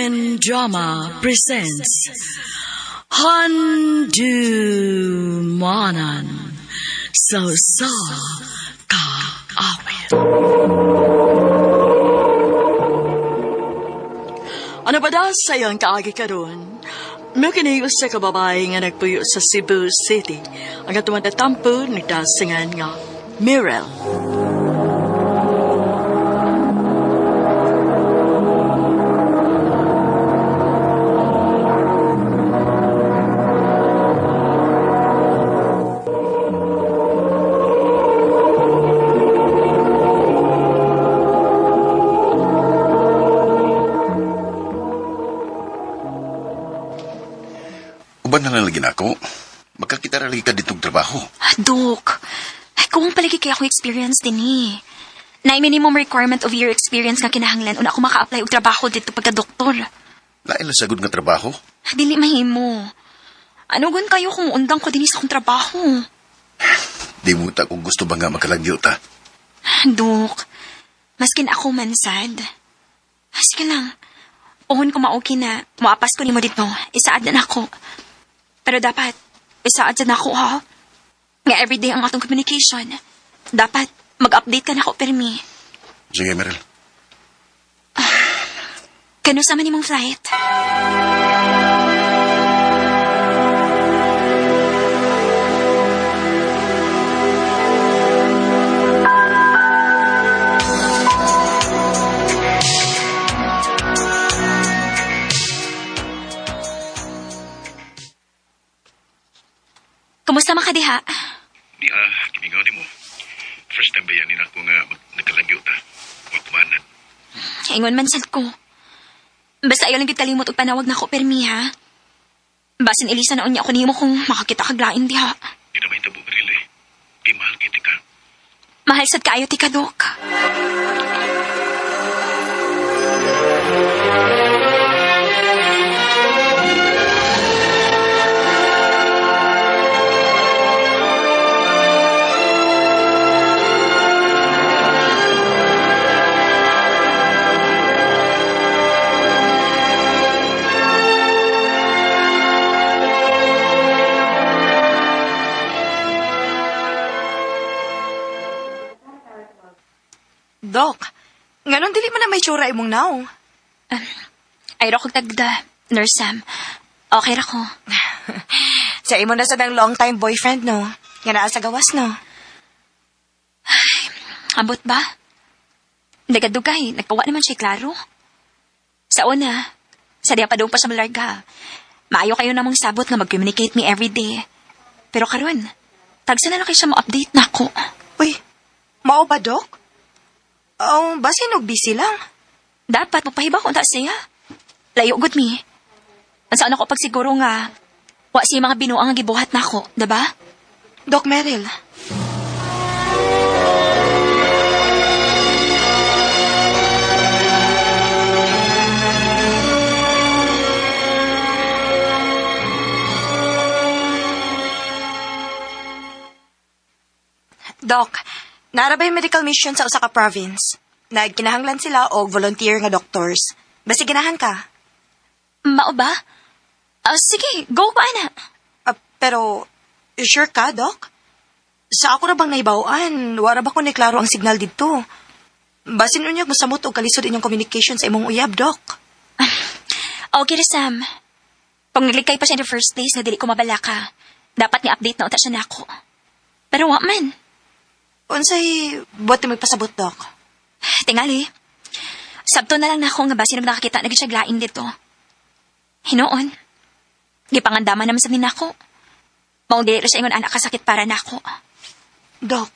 Korean Drama presents Handu Manan So Sa Ka Awit. Ano ba daw sayang kaagi ka doon? May kinigos sa kababae nga nagpuyo sa Cebu City. Ang katuman na tampo nagdasingan nga Mirel. Uban na lang ako. Magkakita lagi ka ditong trabaho. Dok, ay kung palagi kaya akong experience din eh. Na minimum requirement of year experience nga kinahanglan una ako maka-apply og trabaho dito pagka-doktor. Lain lang sagod nga trabaho. Dili mahimo. Ano gun kayo kung undang ko din sa akong trabaho? Di mo ta kung gusto ba nga makalagyo ta. Dok, maskin ako mansad. Sige lang. Uhon ko maoki na maapas ko nimo dito. Isaad na ako. Pero dapat, isaad na ako ha. Nga everyday ang atong communication. Dapat, mag-update ka na ako, Permi. Sige, Meryl. Kano sama ni mong flight? Kumusta man ka diha? Kimingaw ni mo. First time ba yan ako nga nagkalagyo ta? Wakumanan. Ingon man sad ko. Basta ayaw lang gitalimot og panawag na ko, Permi, ha? Basin Elisa na unya ako nimo kung makakita kaglain diha. Di na may tabo, Meryl eh. Di mahal kiti ka. Mahal sad kaayo ti ka, Dok. Dok, nganon dili man na may tsura imong naw. Ay ra kog tagda, Nurse Sam. Okay ra ko. Sa imo na sa ng long time boyfriend, no? Nga naa sa gawas, no? Ambot ba? Dagadugay, nagpawa naman siya, klaro. Sa una, sa diya pa doon pa sa malarga, maayo kayo namang sabot nga mag-communicate me everyday. Pero karon, tagsa na lang kayo siya ma-update na ako. Uy, mao ba, Dok? Basin og busy lang. Dapat magpahibaw kung ta siya. Layo good me. Saan ako pagsiguro nga, wa siya mga binuang nga gibuhat na ako, diba? Doc Meryl. Doc, narabay medical mission sa usa ka province. Nagkinahanglan sila og volunteer nga doctors. Basi ganahan ka. Mao ba? Sige, go pa na. Pero, sure ka, Doc? Sa ako na bang naibawaan, wara ba ko niklaro ang signal dito? Basin unyag mosamot og kalisod inyong communication sa imong uyab, Doc. Okay, Sam. Kung naglikay pa siya in the first place na dili ko mabala ka, dapat ni update na uta siya na ako. Pero wa man. Unsay buhat mo ipasabot, Doc? Tingali. Sabto na lang na ako nga basin na nakakita na siya glain dito. Hinoon. Gipangandama naman sa ninako. Maong dili siya ingon anak kasakit para nako. Doc.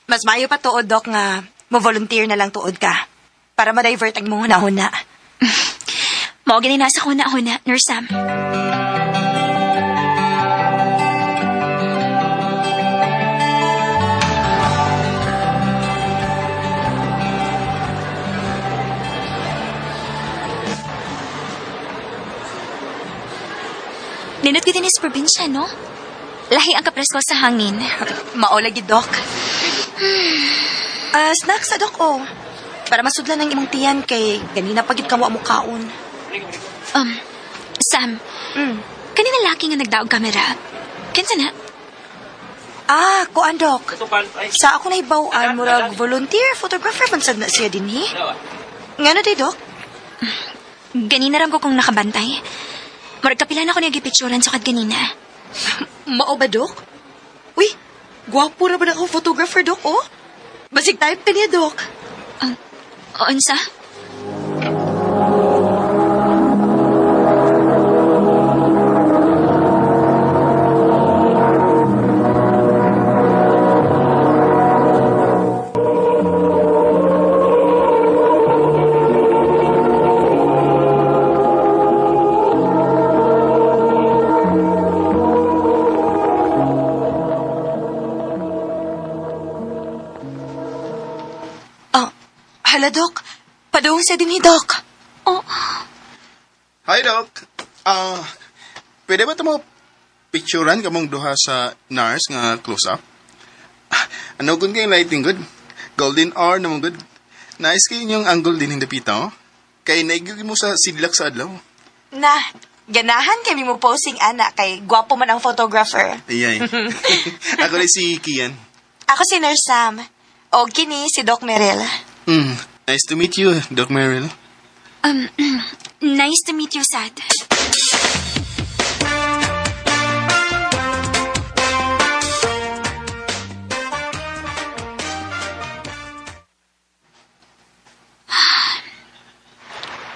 Mas mayo pa tuod, Doc, nga mo-volunteer na lang tuod ka. Para ma-divert ang mong huna-huna. Mao gini nasa huna-huna, Nurse Sam. Nindot ko din sa probinsya, no? Lahi ang kapresko sa hangin. Maolagi, Doc. Snacks sa Doc, oh. Para masudlan ng imong tiyan kay ganina pagit ka mo kaon. Sam, Mm. kanina laki nga nagdaog kamera. Kinsa na? Kuan Dok. Sa ako na ibawaan, murag volunteer photographer man sad na siya din hi. Nga na di, Dok? Ganina ram ko kung nakabantay. Murag kapilan ako niya gipicturan sukad ganina. Mao ba, Dok? Uy, gwapo na ba na ako photographer, Dok, oh? Basig type ka niya, Dok. Unsa? Hala, Dok. Padung siya din ni Dok. Oh, Hi, Doc. Pwede ba ito mo picturean ka mong duha sa NARS nga close-up? Ano kung kayong lighting good? Golden hour naman good. Nice kayo yung angle din hindi pita, oh. Kaya naigigil mo sa sidlak sa adlaw. Na, ganahan kami mo posing, anak, kay gwapo man ang photographer. Ayay. Ako rin si Kian. Ako si Nurse Sam. O kini si Doc Merel. Nice to meet you, Doc Merrill. nice to meet you, Sad.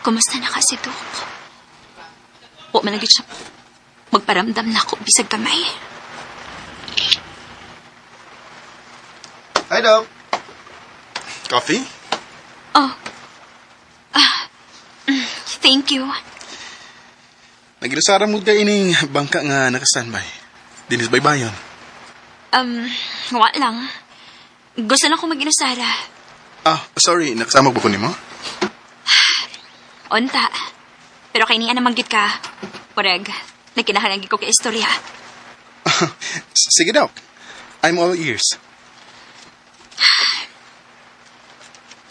Kumusta na kasi, Dok? Huwag man lagi siya magparamdam na ako bisag kamay. Hi, Doc. Coffee? Oh. Thank you. Nagirasara mo kayo ining bangka nga naka-standby. Dinis baybayon. Wa lang. Gusto lang ko mag-inusara. Sorry. Nakasama ko ni mo? Unta. Pero kay niya namanggit ka. Poreg, nagkinahalagi ko kay istorya. Sige, Doc. I'm all ears.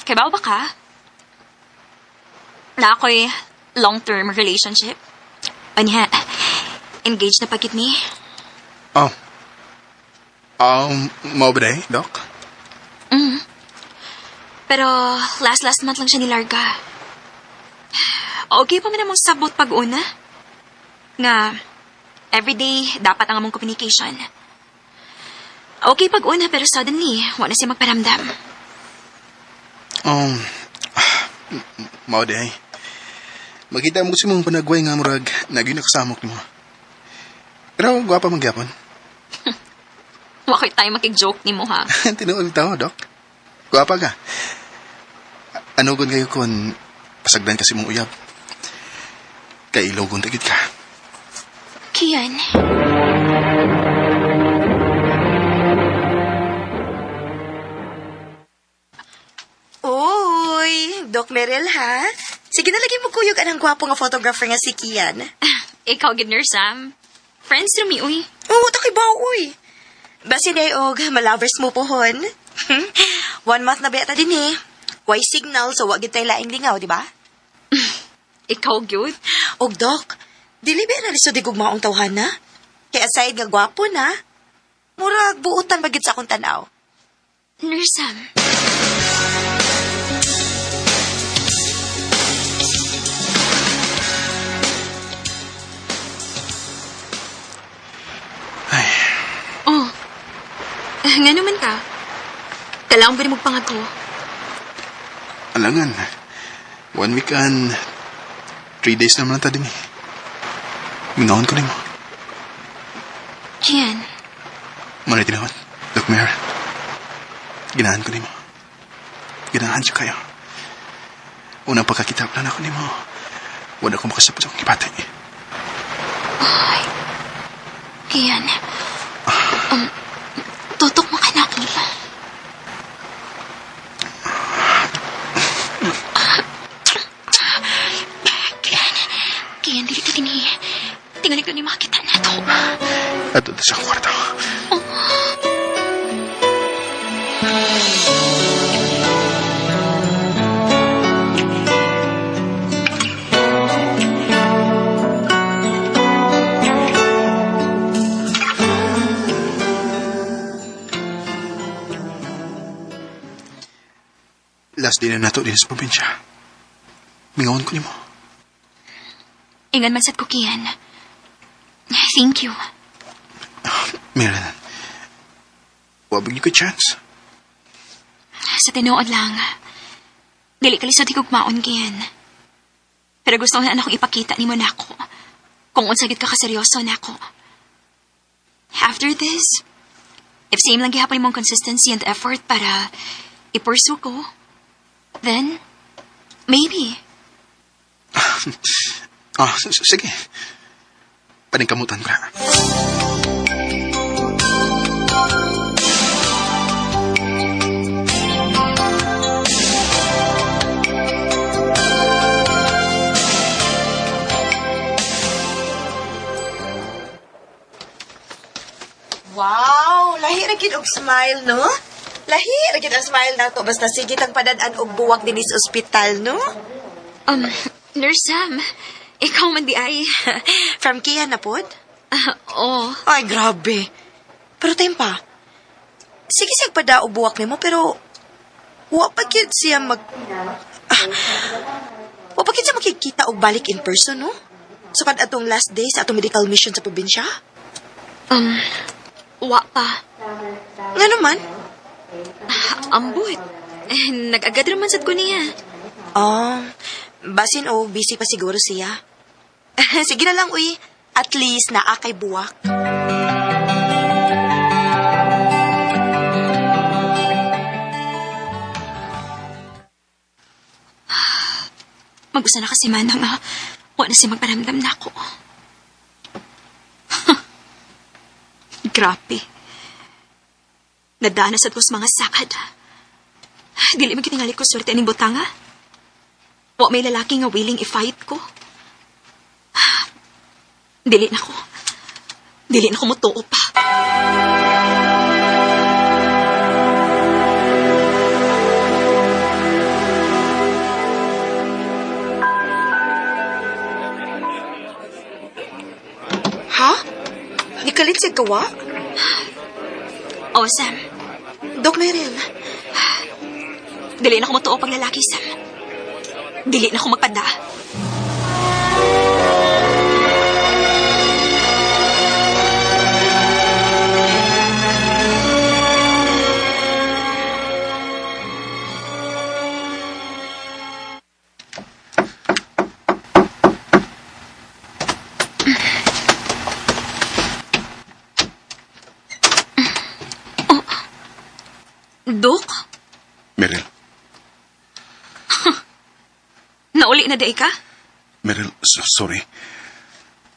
Kay ba ka? Na ako'y long-term relationship. Anya, engaged na pagkit ni. Mo ba day, Doc? Pero last month lang siya nilarga. Okay pa man namang sabot pag-una. Nga, everyday dapat ang among communication. Okay pag-una pero suddenly, wala siya magparamdam. Mao day. Makita mo si mong panagway nga murag naging nakasamok ni mo. Pero gwapa magyapon. Wakay tayo makig-joke ni mo, ha? Tinuod tao, Doc. Gwapa ka. Ano gun kayo kung pasagdan kasi mong uyab? Kay ilogon tagit ka. Kian. Uy, Doc Merel, ha? Sige na lagi mo kuyog anang gwapo nga photographer nga si Kian. Ikaw, good nurse, Sam. Friends to me, uy. Oo, takibaw, uy. Basi day og, malovers mo pohon. 1 month na beta din eh. Why signal so wag tay laing lingaw, di ba? Ikaw, good. Og Doc, dili ba na lisod igug maong tawhan na? Kaya aside nga gwapo na, murag buutan bagid sa akong tanaw. Nurse Sam. Ay, Oh. Nga naman ka. Kailangan ba rin magpangad ko? alangan. 1 week and 3 days naman na din eh. Minahon ko ni mo. Kian. Muna tinawad, Doc Mer. Ginahan ko ni mo. Ginahan siya kayo. Unang pagkakita plan ako ni mo. Wala akong makasapos akong ibate. Ay. Kian. Tutok mo ka na ako. Kian, dili ka din eh. Tingali ko ni makita na to. At ito sa kwarto. Di na nato din sa probinsya. Mingawan ko ni mo. Ingan man sad ko kiyan. Thank you. Meron. Wabag niyo ka chance. Sa tinuod lang, dili kalisod higugmaon kiyan. Pero gusto na akong ipakita ni mo nako kung unsa gid ka kaseryoso nako. After this, if same lang gihapon mong consistency and effort para i-pursue ko, then, maybe. Sige. Paningkamutan ko na. Wow, lahi ra gid og smile, no? Lahi ra gid ang smile nato basta sige tang padad-an og buwak dinis ospital, no? Nurse Sam, ikaw man di ay. From Kia na pod? Oh, Ay, grabe. Pero tempa, sige siyang pada og buwak nimo pero wa pa gyud siya wa pa gyud siya makikita og balik in person, no? Sukad atong last day sa atong medical mission sa probinsya. wa pa. Nga naman? Ambot. Nag-agad raman sad ko niya. Basin o busy pa siguro siya. Sige na lang, uy. At least naa kay buwak. Mag-usa na kasi man nga. Wa na siya magparamdam na ako. Grabe. Nadanas at ko sa mga sakad. Dili magitingali ko swerte aning butanga. Wa may lalaki nga willing i-fight ko. Dili na ko. Dili na ko mutuo pa. Ha? Nikalit siya gawa? Oh, Sam. Dok Meryl. Dili na ko mutuo pag lalaki, Sam. Dili na ko magpanda. Dok? Meryl, Nauli na day ka? Meryl, sorry.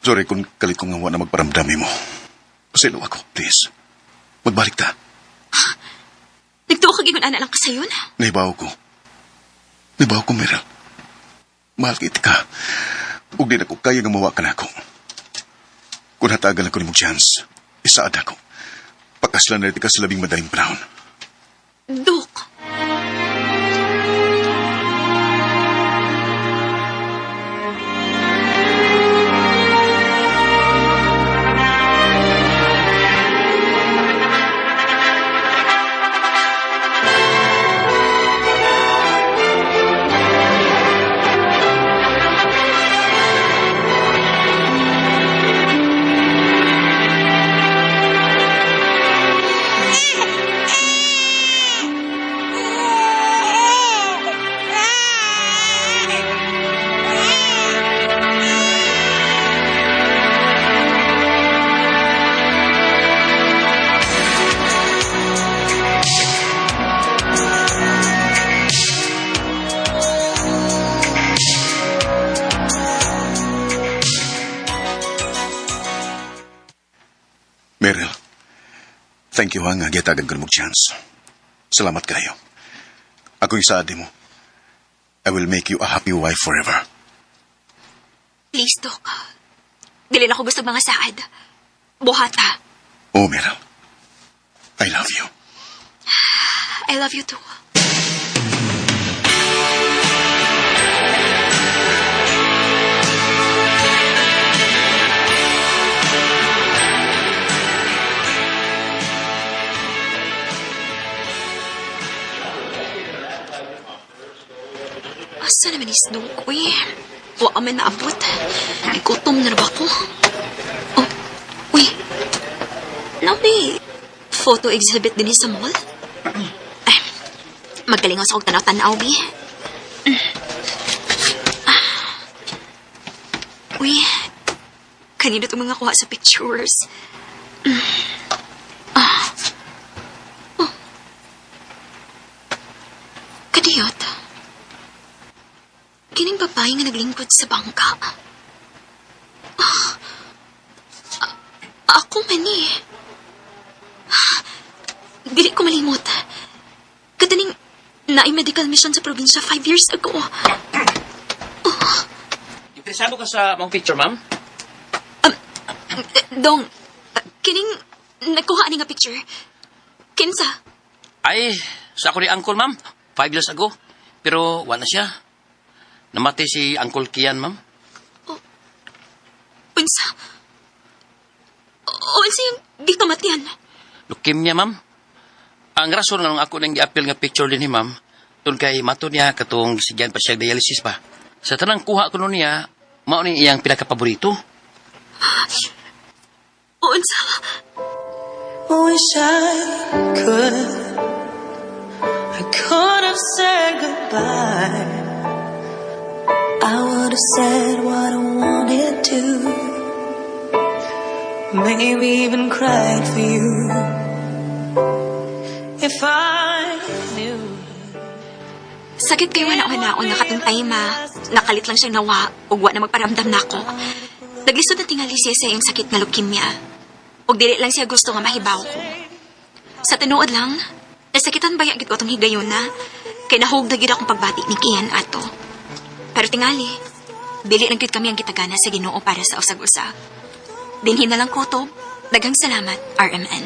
Sorry kung kalit ko nga wa na magparamdami mo. Pasilo ako, please. Magbalik ta. Nagtuo ka gigun ana lang ka sayon? Naibaw ko. Naibaw ko, Meryl. Mahal kita ka. Ug di na ko kaya nga mawa ka na ako. Kung hatagal ko ni mo chance, isaad ako. Pakaslan na rin ka sa labing madaling brown. Dok. Meryl, thank you nga gitagan ko mo chance. Salamat kayo. Ako isaadi mo. I will make you a happy wife forever. Please, Dok. Dili na ko gusto mga saad. Buhata. Oh, Meryl. I love you. I love you too. Asa naman isdong ko eh. Wa ka man naabot. Gutom na ba ko? Oh, uy. Nabi, photo exhibit din sa mall? Ay, magaling ako sa kong tanaw-tanaw, Bi. Uy, kanino itong mga kuha sa pictures? Oh. Kadiyot. Kining babae nga naglingkod sa bangka. Ako man eh. Dili ko malimot. Kadaning naay medical mission sa probinsya 5 years ago. Interesado ka sa mong picture, ma'am? Dong, kining nagkuha ni nga picture. Kinsa? Ay, sa ako ni Uncle, ma'am. 5 years ago. Pero wala siya. Namatay si Uncle Kian, ma'am. Unsa? Unsa yung di kamatian? Leukemia, ma'am. Ang rason nga nung ako nang gi-appeal nga picture din ni ma'am, tun kay mato niya katong gisigyan pa siya dialysis pa. Sa tanang kuha ko nun niya, mao ni iyang pinakapaborito. Unsa? Wish I could have said goodbye. I would have said what I wanted to. Maybe even cried for you. If I knew. Sakit kayo naon nga katong ma. Nakalit lang siyang nawa ug wa na magparamdam nako. Naglisod na tingali siya sa iyang sakit nga leukemia. Ug dili lang siya gusto nga mahibaw ko. Sa tinuod lang, nasakitan baya gid ko atong higayon na kay nahugda gid akong pagbati ni Kian ato. Pero tingali, dili lang gid kami ang gitagana sa Ginoo para sa usag-usa. Dinhin na lang kutob. Daghang salamat, RMN.